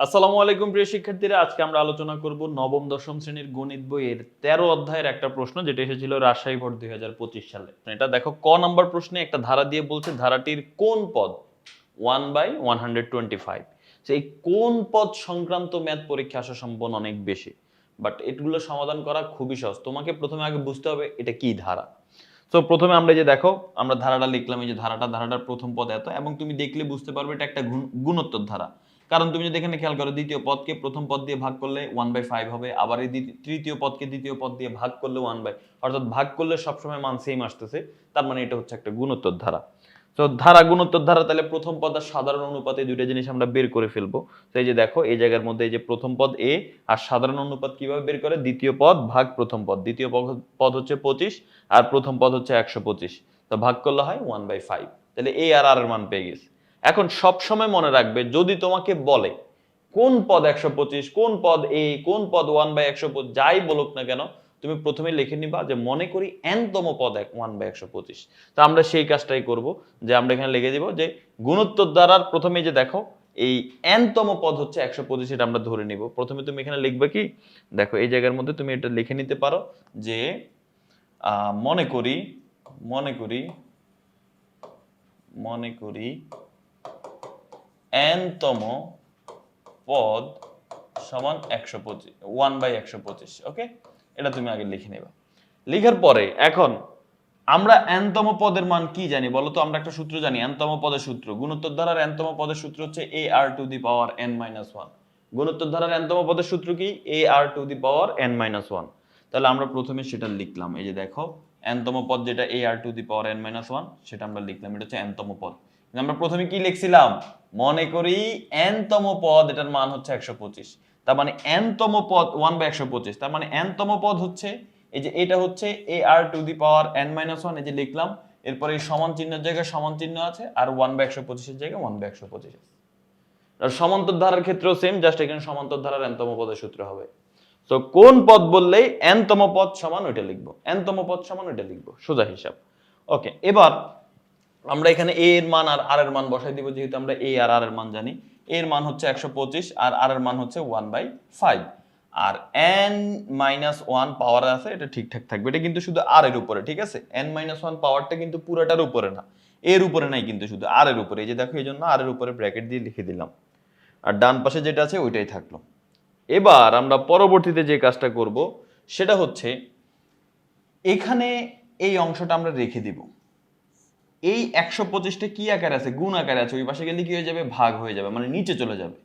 আসসালামু আলাইকুম প্রিয় শিক্ষার্থীরা, আজকে আমরা আলোচনা করব নবম দশম শ্রেণীর গণিত বইয়ের ১৩ অধ্যায়ের একটা প্রশ্ন, যেটা এসেছিল রাজশাহী বোর্ড ২০২৫ সালে। এটা দেখো, ক নাম্বার প্রশ্নে একটা ধারা দিয়ে বলছে ধারাটির কোন পদ 1/125। এই কোন পদ সংক্রান্ত ম্যাথ পরীক্ষা আসার সম্ভাবনা অনেক বেশি, বাট এগুলো সমাধান করা খুবই সহজ। তোমাকে প্রথমে আগে বুঝতে হবে এটা কি ধারা। তো প্রথমে আমরা যে দেখো, আমরা ধারাটা লিখলাম, এই যে ধারাটার প্রথম পদ এত, এবং তুমি দেখলে বুঝতে পারবে এটা একটা গুণোত্তর ধারা। কারণ তুমি যদি এখানে খেয়াল করো, দ্বিতীয় পদকে প্রথম পদ দিয়ে ভাগ করলে 1/5 হবে, আবার এই তৃতীয় পদকে দ্বিতীয় পদ দিয়ে ভাগ করলে 1/, অর্থাৎ ভাগ করলে সবসময় মান সেম আসতেছে। তার মানে এটা হচ্ছে একটা গুণোত্তর ধারা। তো ধারা গুণোত্তর ধারা, তাহলে প্রথম পদ আর সাধারণ অনুপাতে দুইটা জিনিস আমরা বের করে ফেলবো। তো এই যে দেখো, এই জায়গার মধ্যে এই যে প্রথম পদ এ আর সাধারণ অনুপাত কিভাবে বের করে, দ্বিতীয় পদ ভাগ প্রথম পদ। দ্বিতীয় পদ হচ্ছে 25 আর প্রথম পদ হচ্ছে 125, তো ভাগ করলে হয় 1/5। তাহলে এ আর আর এর মান পেয়ে গেছে। এখন সব সময় মনে রাখবে, যদি তোমাকে বলে কোন পদ 125, কোন পদ এ, কোন পদ 1/125, যাই বলুক না কেন, তুমি প্রথমে লিখে নিবা যে মনে করি n তম পদ 1/125। তো আমরা সেই কাজটাই করব, যে আমরা এখানে লিখে দিব যে গুণোত্তর দ্বারার প্রথমে যে দেখো এই n তম পদ হচ্ছে 125, এটা আমরা ধরে নিব। প্রথমে তুমি এখানে লিখবে কি, দেখো এই জায়গার মধ্যে তুমি এটা লিখে নিতে পারো যে মনে করি মনে করি মনে করি n তম পদ সমান 125, 1/125। ওকে, এটা তুমি আগে লিখে নেবা। লিখার পরে এখন আমরা n তম পদের মান কি জানি বলো তো? আমরা একটা সূত্র জানি, n তম পদের সূত্র, গুণোত্তর ধারার n তম পদের সূত্র হচ্ছে ar⁻n-1। গুণোত্তর ধারার n তম পদের সূত্র কি? ar⁻n-1। তাহলে আমরা প্রথমে সেটা লিখলাম, এই যে দেখো n তম পদ যেটা ar⁻n-1, সেটা আমরা লিখলাম, এটা হচ্ছে n তম পদ। আমরা প্রথমে কি লিখছিলাম? মনে করি n তম পদ, এটার মান হচ্ছে 125। তার মানে n তম পদ 1/125, তার মানে n তম পদ হচ্ছে এই যে এটা হচ্ছে ar⁻n-1, এই যে লিখলাম। এরপরে এই সমান চিহ্নের জায়গায় সমান চিহ্ন আছে, আর 1/125 এর জায়গায় 1/125 আছে। আর সমান্তর ধারার ক্ষেত্রেও সেম, জাস্ট এখানে সমান্তর ধারার n তম পদের সূত্র হবে। তো কোন পদ বললেই n তম পদ সমান ওইটা লিখবো, n তম পদ সমান ওইটা লিখবো, সোজা হিসাব। ওকে, এবার আমরা এখানে a এর মান আর r এর মান বসাই দিব, যেহেতু আমরা a আর r এর মান জানি। a এর মান হচ্ছে 125 আর r এর মান হচ্ছে 1/5। আর n-1 পাওয়ার আছে, এটা ঠিকঠাক থাকবে। এটা কিন্তু শুধু r এর উপরে, ঠিক আছে? n-1 পাওয়ারটা কিন্তু পুরোটার উপরে না, এর উপরে নাই, কিন্তু শুধু r এর উপরে। এই যে দেখো, এই জন্য r এর উপরে ব্র্যাকেট দিয়ে লিখে দিলাম, আর ডান পাশে যেটা আছে ওইটাই থাকলো। এবার আমরা পরবর্তীতে যে কাজটা করব সেটা হচ্ছে, এখানে এই অংশটা আমরা রেখে দিব। এই 125টা কি আকারে আছে? গুণ আকারে আছে। ওই পাশে গেলে কি হয়ে যাবে? ভাগ হয়ে যাবে, মানে নিচে চলে যাবে।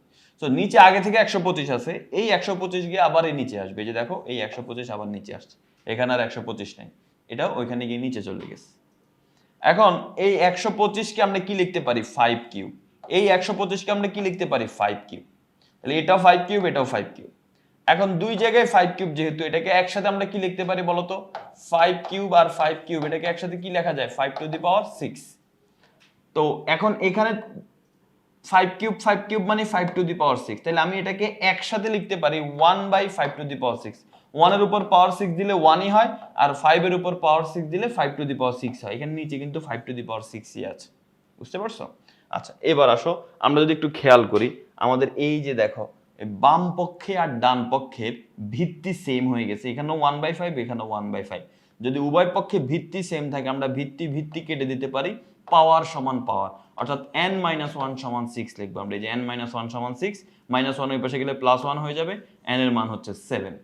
তো নিচে আগে থেকে 125 আছে, এই 125 গিয়ে আবার এই নিচে আসবে। এই যে দেখো, এই 125 আবার নিচে আসছে, এখানে আর 125 নাই, এটাও ওইখানে গিয়ে নিচে চলে গেছে। এখন এই 125কে আমরা কি লিখতে পারি? 5 কিউব। এই 125কে আমরা কি লিখতে পারি? 5 কিউব। তাহলে এটাও 5 কিউব, এটাও 5 কিউব। এখন দুই জায়গায় 5 কিউব, যেহেতু এটাকে একসাথে আমরা কি লিখতে পারি বলতো? 5 কিউব আর 5 কিউব, এটাকে একসাথে কি লেখা যায়? 5⁶। তো এখন এখানে 5 কিউব মানে 5⁶। তাহলে আমি এটাকে একসাথে লিখতে পারি 1/5⁶। 1 এর উপর পাওয়ার 6 দিলে 1ই হয়, আর 5 এর উপর পাওয়ার 6 দিলে 5⁶ হয়। এখানে নিচে কিন্তু 5⁶ই আছে। বুঝতে পারছো? আচ্ছা, এবার আসো আমরা যদি একটু খেয়াল করি, আমাদের এই যে দেখো, বাম পক্ষে আর ডান পক্ষের ভিত্তি সেম হয়ে গেছে। এখানেও 1/5, এখানেও 1/5। যদি উভয় পক্ষে ভিত্তি সেম থাকে, আমরা ভিত্তি কেটে দিতে পারি, পাওয়ার সমান পাওয়ার, অর্থাৎ n-1 সমান 6 লিখবো আমরা। এই যে n-1 সমান 6, -1 ওই পাশে গেলে +1 হয়ে যাবে, n এর মান হচ্ছে 7।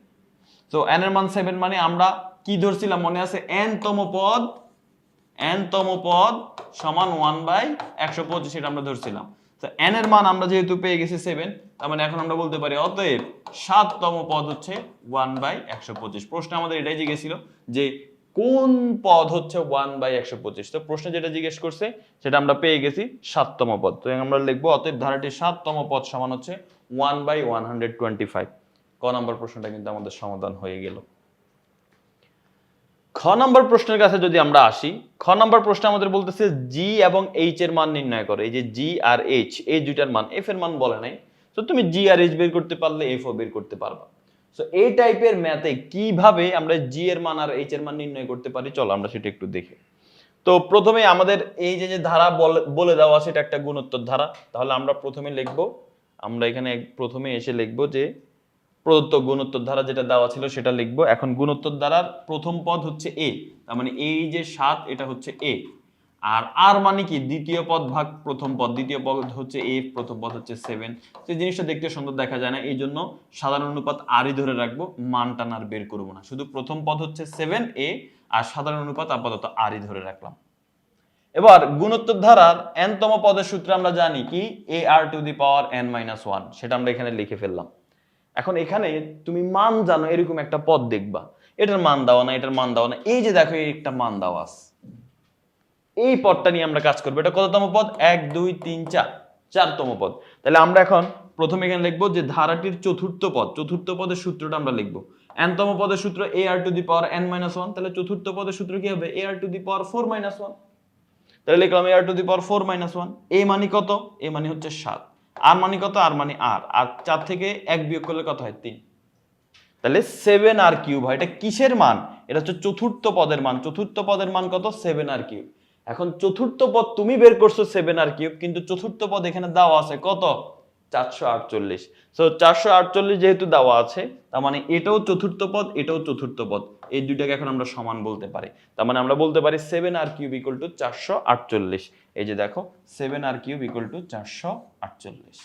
তো n এর মান 7 মানে আমরা কি ধরছিলাম মনে আছে? n তম পদ সমান 1/125, এটা আমরা ধরছিলাম। তো n এর মান আমরা যেহেতু পেয়ে গেছি 7, তার মানে এখন আমরা বলতে পারি অতএব 7 তম পদ হচ্ছে 1/125। প্রশ্ন আমাদের এটাই জিজ্ঞেসছিল যে কোন পদ হচ্ছে 1/125। তো প্রশ্ন যেটা জিজ্ঞেস করছে সেটা আমরা পেয়ে গেছি, 7 তম পদ। তো আমরা লিখবো অতএব ধারাটির 7 তম পদ সমান হচ্ছে 1/125। ক নম্বর প্রশ্নটা কিন্তু আমাদের সমাধান হয়ে গেল। খ নম্বর প্রশ্নের কাছে যদি আমরা আসি, খ নম্বর প্রশ্ন আমাদের বলতেছে জি এবং এইচ এর মান নির্ণয় করো। এই যে জি আর এইচ, এই দুইটার মান, এফ এর মান বলে নাই। তো তুমি জি আর এইচ বের করতে পারলে এফ ও বের করতে পারবা। সো এই টাইপের ম্যাথে কিভাবে আমরা জি এর মান আর এইচ এর মান নির্ণয় করতে পারি, চলো আমরা সেটা একটু দেখি। তো প্রথমে আমাদের এই যে ধারা বলে দেওয়া, সেটা একটা গুণোত্তর ধারা। তাহলে আমরা প্রথমে লিখবো আমরা এখানে প্রথমে এসে লিখবো যে প্রদত্ত গুণোত্তর ধারা যেটা দেওয়া ছিল সেটা লিখবো। এখন গুণোত্তর ধারার প্রথম পদ হচ্ছে এ, তার মানে এই যে 7 এটা হচ্ছে এ, আর আর মানে কি দ্বিতীয় পদ ভাগ প্রথম পদ, দ্বিতীয় পদ হচ্ছে এ, প্রথম পদ হচ্ছে 7। সেই জিনিসটা দেখতে সুন্দর দেখা যায় না, এই জন্য সাধারণ অনুপাত আরই ধরে রাখবো, মানটা আর বের করবো না, শুধু প্রথম পদ হচ্ছে 7a আর সাধারণ অনুপাত আপাতত আরই ধরে রাখলাম। এবার গুণোত্তর ধারার n তম পদের সূত্র আমরা জানি কি ar⁻n-1, সেটা আমরা এখানে লিখে ফেললাম। এখন এখানে তুমি মান জানো, এরকম একটা পদ দেখবা, এটার মান দেওয়া না, এটার মান দেওয়া না, এই যে দেখো এই একটা মান দেওয়া আছে, এই পদটা নিয়ে আমরা কাজ করবো। এটা কততম পদ? 1 2 3 4, 4তম পদ। তাহলে আমরা এখন প্রথমে এখানে লিখবো যে ধারাটির চতুর্থ পদ, চতুর্থ পদের সূত্রটা আমরা লিখবো। n তম পদের সূত্র ar⁻n-1, তাহলে চতুর্থ পদের সূত্র কি হবে? ar⁻4-1। তাহলে লিখলাম ar⁻4-1। a মানে কত? a মানে হচ্ছে 7, আর মানে কত? আর মানে আর 4 থেকে 1 বিয়োগ করলে কত হয়? 3। তাহলে 7r³ হয়। এটা কিসের মান? এটা হচ্ছে চতুর্থ পদের মান। চতুর্থ পদের মান কত? 7r³। এখন চতুর্থ পদ তুমি বের করছো 7r³, কিন্তু চতুর্থ পদ এখানে দেওয়া আছে কত? 448। সো 448 যেহেতু দেওয়া আছে, তার মানে এটাও চতুর্থ পদ, এটাও চতুর্থ পদ, এই দুইটাকে এখন আমরা সমান বলতে পারি। তার মানে আমরা বলতে পারি 7r³ = 448। এই যে দেখো 7r³ = 448।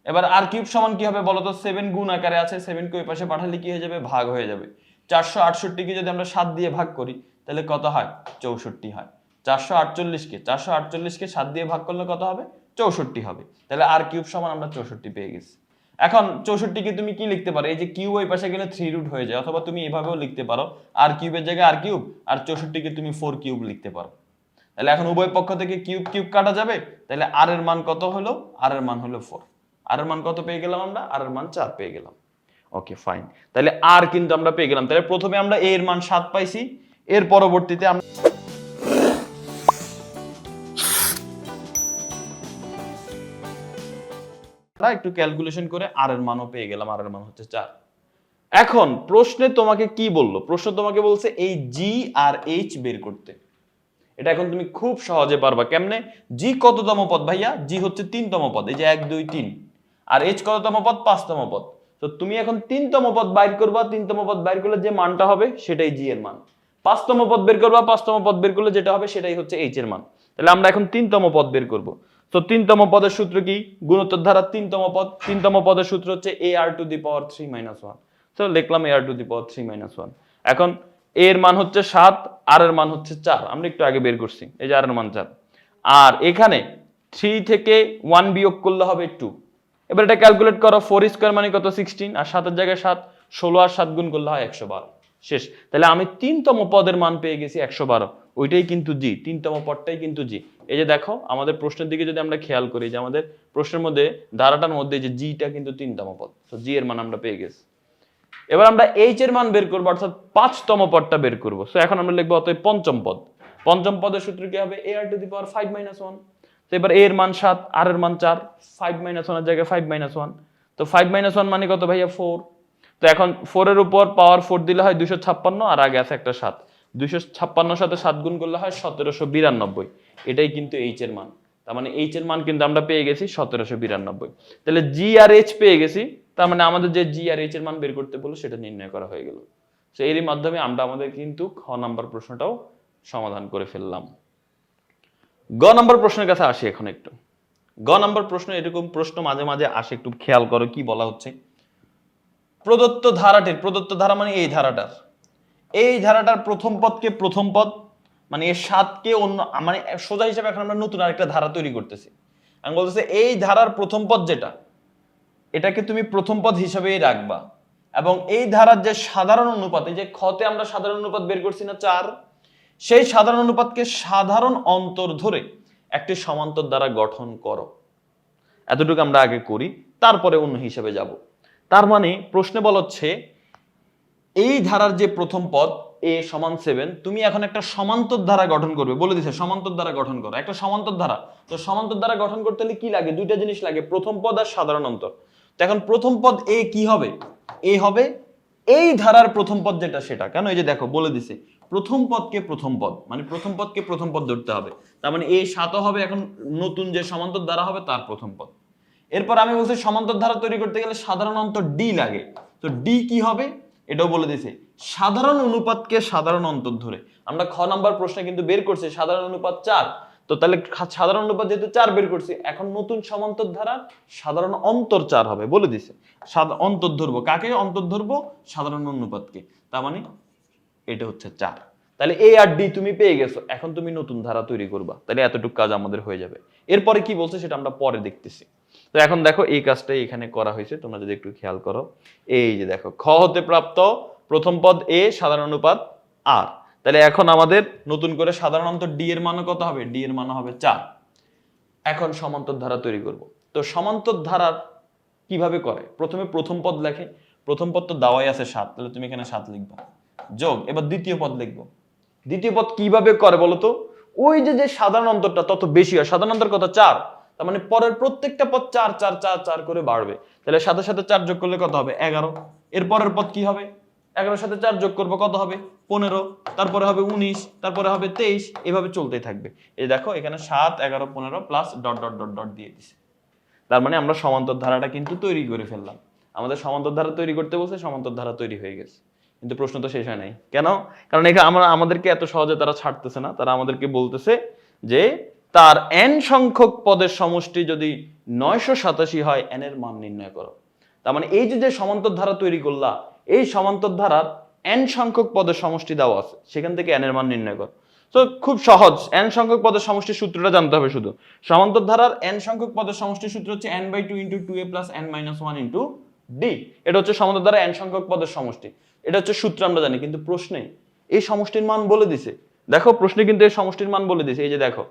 এবার r³ সমান কি হবে বলো তো? 7 গুণ আকারে আছে, 7 কে ওই পাশে পাঠালে কি হয়ে যাবে? ভাগ হয়ে যাবে। 468 কে যদি আমরা 7 দিয়ে ভাগ করি তাহলে কত হয়? 64 হয়। 448 কে 7 দিয়ে ভাগ করলে কত হবে? 64 হবে। তাহলে r³ সমান আমরা 64 পেয়ে গেছি। এখন 64 কে তুমি কি লিখতে পারো? এই যে কিউব ওই পাশে গেলে 3 হয়ে যায়, অথবা তুমি এভাবেও লিখতে পারো, r³ এর জায়গায় r³ আর 64 কে তুমি 4³ লিখতে পারো। তাহলে এখন উভয় পক্ষ থেকে কিউব কিউব কাটা যাবে, তাহলে r এর মান কত হলো? r এর মান হলো 4। আর এর মান কত পেয়ে গেলাম আমরা? আর এর মান 4 পেয়ে গেলাম। ওকে ফাইন, তাহলে আর কিন্তু আমরা পেয়ে গেলাম। তাহলে প্রথমে আমরা a এর মান 7 পাইছি, এর পরবর্তীতে আমরা একটু ক্যালকুলেশন করে আর এর মানও পেয়ে গেলাম, আর এর মান হচ্ছে 4। এখন প্রশ্নে তোমাকে কি বললো? প্রশ্ন তোমাকে বলছে এই g আর h বের করতে। এটা এখন তুমি খুব সহজে পারবা। কেমনে? g কততম পদ ভাইয়া? g হচ্ছে 3তম পদ, এই যে 1 2 3, আর h কততম পদ? 5তম পদ। তো তুমি এখন 3তম পদ বাইর করবা, 3তম পদ বাইর করলে যে মানটা হবে সেটাই g এর মান। 5তম পদ বের করবা, 5তম পদ বের করলে যেটা হবে সেটাই হচ্ছে h এর মান। তাহলে আমরা এখন 3তম পদ বের করব। তো 3তম পদের সূত্র কি? গুণোত্তর ধারার 3তম পদ, 3তম পদের সূত্র হচ্ছে ar⁻3-1। তো লিখলাম ar⁻3-1। এখন a এর মান হচ্ছে 7, আর এর মান হচ্ছে 4, আমরা একটু আগে বের করছি, এই যে আর এর মান 4। আর এখানে 3 থেকে 1 বিয়োগ করলে হবে 2। এবার এটা ক্যালকুলেট করো, 4² মানে কত? 16, আর 7 এর জায়গায় 7, 16 আর 7 গুণ করলে হয় 112। শেষ। তাহলে আমি 3তম পদের মান পেয়ে গেছি 112, ওইটাই কিন্তু জি, 3তম পদটাই কিন্তু জি। এই যে দেখো আমাদের প্রশ্নের দিকে যদি আমরা খেয়াল করি, যে আমাদের প্রশ্নের মধ্যে ধারাটার মধ্যে যে জিটা কিন্তু 3তম পদ, তো জি এর মান আমরা পেয়ে গেছি। এবার আমরা এইচ এর মান বের করব, অর্থাৎ 5তম পদটা বের করব। সো এখন আমরা লিখব অতএব পঞ্চম পদ। পঞ্চম পদের সূত্র কি হবে? ar⁻5-1। তো এবার a এর মান 7, আর এর মান 4, 5 - 1 এর জায়গায় 5 - 1। তো 5 - 1 মানে কত ভাইয়া? 4। তো এখন 4 এর উপর পাওয়ার 4 দিলে হয় 256, আর আগে আছে একটা 7, 256 সাথে 7 গুণ করলে হয় 1792। এটাই কিন্তু এইচ এর মান। তার মানে এইচ এর মান কিন্তু আমরা পেয়ে গেছি 1792। তাহলে জি আর এইচ পেয়ে গেছি, তার মানে আমাদের যে জি আর এইচ এর মান বের করতে বললো সেটা নির্ণয় করা হয়ে গেল। তো এরই মাধ্যমে আমরা আমাদের কিন্তু খ নাম্বার প্রশ্নটাও সমাধান করে ফেললাম। গ নাম্বার প্রশ্নের কাছে আসি এখন একটু। গ নাম্বার প্রশ্ন, এরকম প্রশ্ন মাঝে মাঝে আসে, একটু খেয়াল করো কি বলা হচ্ছে। প্রদত্ত ধারাটির, প্রদত্ত ধারা মানে এই ধারাটার প্রথম পদকে প্রথম পদ, মানে এর 7কে অন্য, মানে সোজা হিসাবে এখন আমরা নতুন আরেকটা ধারা তৈরি করতেছি। আমি বলতেছি এই ধারার প্রথম পদ যেটা, এটাকে তুমি প্রথম পদ হিসাবেই রাখবা, এবং এই ধারার যে সাধারণ অনুপাত, এই যে খতে আমরা সাধারণ অনুপাত বের করছি না 4, সেই সাধারণ অনুপাতকে সাধারণ অন্তর ধরে একটি সমান্তর দ্বারা গঠন করো। এতটুকু আমরা আগে করি, তারপরে অন্য হিসাবে যাব। তার মানে প্রশ্নে বলা হচ্ছে এই ধারার যে প্রথম পদ a = 7, তুমি এখন একটা সমান্তর ধারা গঠন করবে, বলে দিছে সমান্তর ধারা গঠন করো, একটা সমান্তর ধারা। তো সমান্তর ধারা গঠন করতে হলে কি লাগে? দুইটা জিনিস লাগে, প্রথম পদ আর সাধারণ অন্তর। তো এখন প্রথম পদ a কি হবে? a হবে এই ধারার প্রথম পদ যেটা সেটা। কেন? এই যে দেখো বলে দিছে প্রথম পদকে প্রথম পদ, মানে প্রথম পদকে প্রথম পদ ধরতে হবে। তার মানে a 7 হবে এখন নতুন যে সমান্তর ধারা হবে তার প্রথম পদ। এরপর আমি বলছি সমান্তর ধারা তৈরি করতে গেলে সাধারণ অন্তর ডি লাগে। তো ডি কি হবে এটাও বলে দিয়েছে, সাধারণ অনুপাতকে সাধারণ অন্তর ধরে। আমরা খ নাম্বার প্রশ্নে কিন্তু বের করছি সাধারণ অনুপাত 4। তো তাহলে সাধারণ অনুপাত যেহেতু 4 বের করছি, এখন নতুন সমান্তর ধারার সাধারণ অন্তর 4 হবে, বলে দিছে। অন্তর ধরবো কাকে? অন্তর ধরবো সাধারণ অনুপাতকে। তার মানে এটা হচ্ছে 4। তাহলে এ আর ডি তুমি পেয়ে গেছো, এখন তুমি নতুন ধারা তৈরি করবা। তাহলে এতটুকু কাজ আমাদের হয়ে যাবে। এরপরে কি বলছে সেটা আমরা পরে দেখতেছি। তো এখন দেখো এই কাজটাই এখানে করা হয়েছে, তোমরা যদি একটু খেয়াল করো। এই যে দেখো খ হতে প্রাপ্ত প্রথম পদ এ সাধারণ অনুপাত আর। তাহলে এখন আমাদের নতুন করে সাধারণ অন্তর ডি এর মান কত হবে? ডি এর মান হবে 4। এখন সমান্তর ধারা তৈরি করব। তো সমান্তর ধারার কিভাবে করে? প্রথমে প্রথম পদ লেখে, প্রথম পদ তো দেওয়াই আছে 7, তাহলে তুমি এখানে 7 লিখবা, যোগ এবার দ্বিতীয় পদ লিখবো। দ্বিতীয় পদ কিভাবে করে বলতো? ওই যে সাধারণ অন্তরটা তত বেশি হয়, সাধারণ অন্তর কত? 4। তার মানে পরের প্রত্যেকটা পদ 4 4 4 4 করে বাড়বে। তাহলে সাথে সাথে 4 যোগ করলে কত হবে? 11। এর পরের পদ কি হবে? 11 সাথে 4 যোগ করবো কত হবে? 15। তারপরে হবে 19, তারপরে হবে 23, এভাবে চলতেই থাকবে। এই দেখো এখানে 7 11 15 plus dot dot dot dot দিয়ে দিছে। তার মানে আমরা সমান্তর ধারাটা কিন্তু তৈরি করে ফেললাম। আমাদের সমান্তর ধারা তৈরি করতে বলছে, সমান্তর ধারা তৈরি হয়ে গেছে। কিন্তু প্রশ্ন তো শেষ হয় নাই। কেন? কারণ এখানে আমাদেরকে এত সহজে তারা ছাড়তেছে না। তারা আমাদেরকে বলতেছে যে তার n সংখ্যক পদের সমষ্টি যদি 987 হয়, n এর মান নির্ণয় করো। তার মানে এই যে সমান্তর ধারা তৈরি করলা, এই সমান্তর ধারার n সংখ্যক পদের সমষ্টি দেওয়া আছে, সেখান থেকে n এর মান নির্ণয় করো। তো খুব সহজ, n সংখ্যক পদের সমষ্টির সূত্রটা জানতে হবে শুধু। সমান্তর ধারার n সংখ্যক পদের সমষ্টির সূত্র হচ্ছে n/2 * 2a + n-1 * d। এটা হচ্ছে সমান্তর ধারার n সংখ্যক পদের সমষ্টি। এটা হচ্ছে সূত্র আমরা জানি, কিন্তু প্রশ্নে এই সমষ্টির মান বলে দিছে। দেখো প্রশ্নে কিন্তু এই সমষ্টির মান বলে দিছে। এই যে দেখো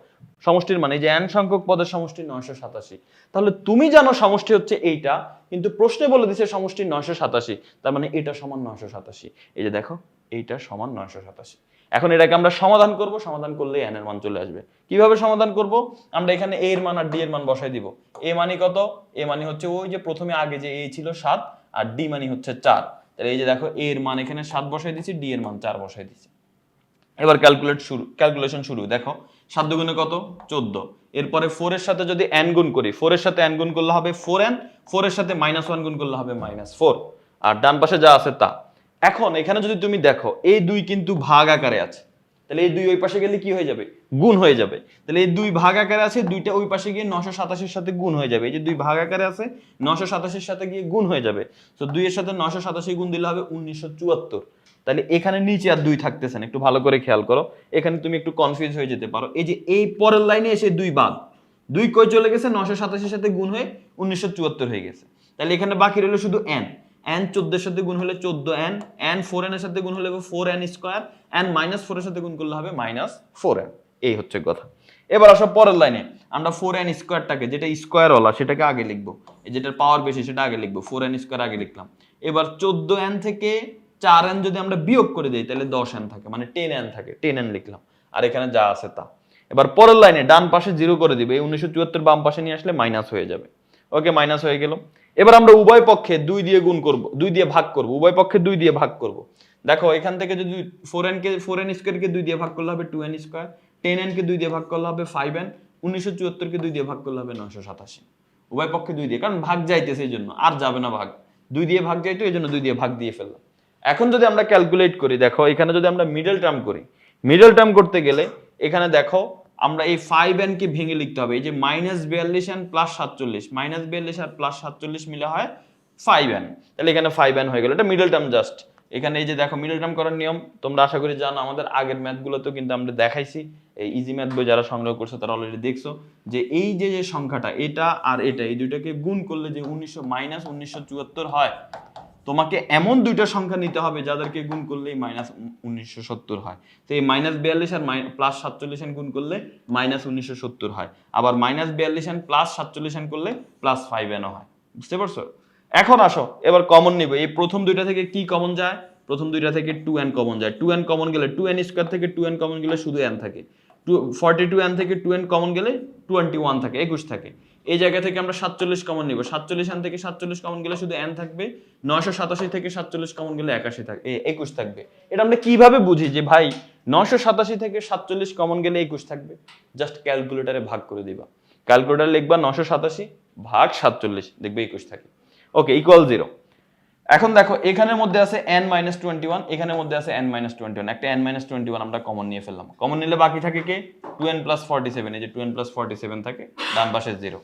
সমষ্টির মান, এই যে n সংখ্যক পদের সমষ্টি 987। তাহলে তুমি জানো সমষ্টি হচ্ছে এইটা, কিন্তু প্রশ্নে বলে দিছে সমষ্টি 987। তার মানে এটা সমান 987। এই যে দেখো এইটা সমান 987। এখন এটাকে আমরা সমাধান করব, সমাধান করলে n এর মান চলে আসবে। কিভাবে সমাধান করব? আমরা এখানে a এর মান আর d এর মান বসাই দিব। a মানি কত? a মানি হচ্ছে ওই যে প্রথমে আগে যে a ছিল 7 আর d মানি হচ্ছে 4। তাহলে এই যে দেখো a এর মান এখানে 7 বসাই দিয়েছি, d এর মান 4 বসাই দিয়েছি। এবার ক্যালকুলেশন শুরু। দেখো 7 দুগুণে কত? 14। এরপরে 4 এর সাথে যদি n গুণ করি, 4 এর সাথে n গুণ করলে হবে 4n, 4 এর সাথে -1 গুণ করলে হবে -4, আর ডান পাশে যা আছে তা। এখন এখানে যদি তুমি দেখো এই দুই কিন্তু ভাগ আকারে আছে, তাহলে এই দুই ওই পাশে গেলে কি হয়ে যাবে? গুণ হয়ে যাবে। তাহলে এই দুই ভাগ আকারে আছে, দুইটা ওই পাশে গিয়ে 987 এর সাথে গুণ হয়ে যাবে। এই যে দুই ভাগ আকারে আছে, 987 এর সাথে গিয়ে গুণ হয়ে যাবে। তো 2 এর সাথে 987 গুণ দিলে হবে 1974। তাহলে এখানে নিচে আর 2 থাকতেছে না, একটু ভালো করে খেয়াল করো। এখানে তুমি একটু কনফিউজ হয়ে যেতে পারো। এই যে এই পরের লাইনে এসে 2 বাদ, 2 কই চলে গেছে? 987 এর সাথে গুণ হয়ে 1974 হয়ে গেছে। তাহলে এখানে বাকি রইল শুধু n। n 14 এর সাথে গুণ হলে 14n, n 4n এর সাথে গুণ হলে 4n স্কয়ার, n -4 এর সাথে গুণ করলে হবে -4n। এই হচ্ছে কথা। এবার আসো পরের লাইনে, আমরা 4n স্কয়ারটাকে, যেটা স্কয়ার ওয়ালা সেটাকে আগে লিখবো, এই যেটার পাওয়ার বেশি সেটা আগে লিখবো। 4n স্কয়ার আগে লিখলাম। এবার 14n থেকে 4n যদি আমরা বিয়োগ করে দেই তাহলে 10n থাকে, মানে 10n থাকে, 10n লিখলাম। আর এখানে যা আছে তা। এবার পরের লাইনে ডান পাশে 0 করে দিবে, এই 1974 বাম পাশে নিয়ে আসলে মাইনাস হয়ে যাবে। ওকে, মাইনাস হয়ে গেল। এবার আমরা উভয় পক্ষে 2 দিয়ে গুণ করব, 2 দিয়ে ভাগ করব, উভয় পক্ষে 2 দিয়ে ভাগ করব। দেখো এখান থেকে যদি 4n স্কয়ার কে 2 দিয়ে ভাগ করলে হবে 2n স্কয়ার, 10n কে 2 দিয়ে ভাগ করলে হবে 5n, 1974 কে 2 দিয়ে ভাগ করলে হবে 987। উভয় পক্ষে 2 দিয়ে, কারণ ভাগ যাইতেছে এই জন্য, আর যাবে না ভাগ, 2 দিয়ে ভাগ যাইতো এই জন্য 2 দিয়ে ভাগ দিয়ে ফেললাম। এখন যদি আমরা ক্যালকুলেট করি, দেখো এখানে যদি আমরা মিডল টার্ম করি, মিডল টার্ম করতে গেলে এখানে দেখো আমরা এই 5n কে ভেঙে লিখতে হবে। এই যে -42 n +47, -42 আর +47 মিলে হয় 5n। তাহলে এখানে 5n হয়ে গেল, এটা মিডল টার্ম জাস্ট। এখানে এই যে দেখো মিডল টার্ম করার নিয়ম তোমরা আশা করি জানো, আমাদের আগের ম্যাথগুলোতেও কিন্তু আমরা দেখাইছি। এই ইজি ম্যাথ বই যারা সংগ্রহ করছো তারা অলরেডি দেখছো যে এই যে সংখ্যাটা এটা আর এটা, এই দুইটাকে গুণ করলে যে -1974 হয়, তোমাকে এমন দুইটা সংখ্যা নিতে হবে যাদেরকে গুণ করলেই -1970 হয়। তো এই -42 আর +47 গুণ করলে -1970 হয়, আবার -42 আর +47 করলে +5n হয়। বুঝতে পারছো? এখন আসো এবার কমন নিব। এই প্রথম দুইটা থেকে কি কমন যায়? প্রথম দুইটা থেকে 2n কমন যায়। 2n কমন গেলে 2n স্কয়ার থেকে 2n কমন গেলে শুধু n থাকে। 42n থেকে 2n কমন গেলে 21 থাকে, 21 থাকে। এই জায়গা থেকে আমরা 47 কমন নিব। 47n থেকে 47 কমন গেলে শুধু n থাকবে। 987 থেকে 47 কমন গেলে 81 থাকে, 21 থাকবে। এটা আমরা কিভাবে বুঝি যে ভাই 987 থেকে 47 কমন গেলে 21 থাকবে? জাস্ট ক্যালকুলেটরে ভাগ করে দিবা। ক্যালকুলেটরে লিখবা 987 ভাগ 47 দেখবে 21 থাকে। ওকে, ইকুয়াল 0। এখন দেখো এখানের মধ্যে আছে n-21, এখানের মধ্যে আছে n-21, একটা n-21 আমরা কমন নিয়ে ফেললাম। কমন নিলে বাকি থাকে কে? 2n+47, এই যে 2n+47 থাকে, ডান পাশে 0।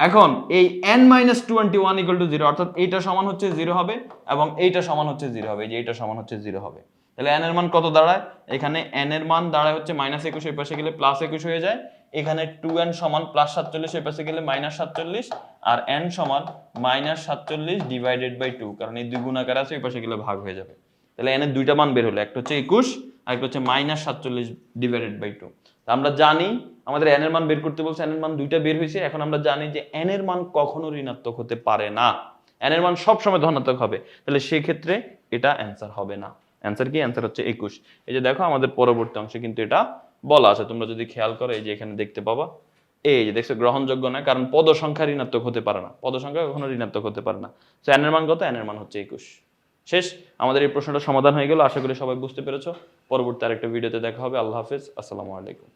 এখন এই n-21 ইকুয়াল টু 0, অর্থাৎ এইটা সমান হচ্ছে 0 হবে এবং এইটা সমান হচ্ছে 0 হবে, এই যে এইটা সমান হচ্ছে 0 হবে। তাহলে n এর মান কত দাঁড়ায়? এখানে n এর মান দাঁড়ায় হচ্ছে -21, এই পাশে গেলে +21 হয়ে যায়। এখানে 2n সমান +47, এই পাশে গেলে -47, আর n সমান -47 ডিভাইডেড বাই 2, কারণ এই দুই গুণাকার আছে, এই পাশে গেলে ভাগ হয়ে যাবে। তাহলে n এর দুইটা মান বের হলো, একটা হচ্ছে 21 আর একটা হচ্ছে -47 ডিভাইডেড বাই 2। আমরা জানি আমাদের n এর মান বের করতে বলছে, n এর মান দুইটা বের হয়েছে। এখন আমরা জানি যে n এর মান কখনো ঋণাত্মক হতে পারে না, n এর মান সব সময় ধনাত্মক হবে। তাহলে সেই ক্ষেত্রে এটা অ্যানসার হবে না। অ্যানসার কি? অ্যানসার হচ্ছে 21। এই যে দেখো আমাদের পরবর্তী অংশে কিন্তু এটা বলা আছে, তোমরা যদি খেয়াল করো এই যে এখানে দেখতে পাবা, এই যে দেখছো গ্রহণযোগ্য না, কারণ পদ সংখ্যা ঋণাত্মক হতে পারে না, পদ সংখ্যা কখনো ঋণাত্মক হতে পারে না। সো n এর মান কত? n এর মান হচ্ছে 21। শেষ, আমাদের এই প্রশ্নটা সমাধান হয়ে গেল। আশা করি সবাই বুঝতে পেরেছো। পরবর্তী আরেকটা ভিডিওতে দেখা হবে। আল্লাহ হাফেজ, আসসালামু আলাইকুম।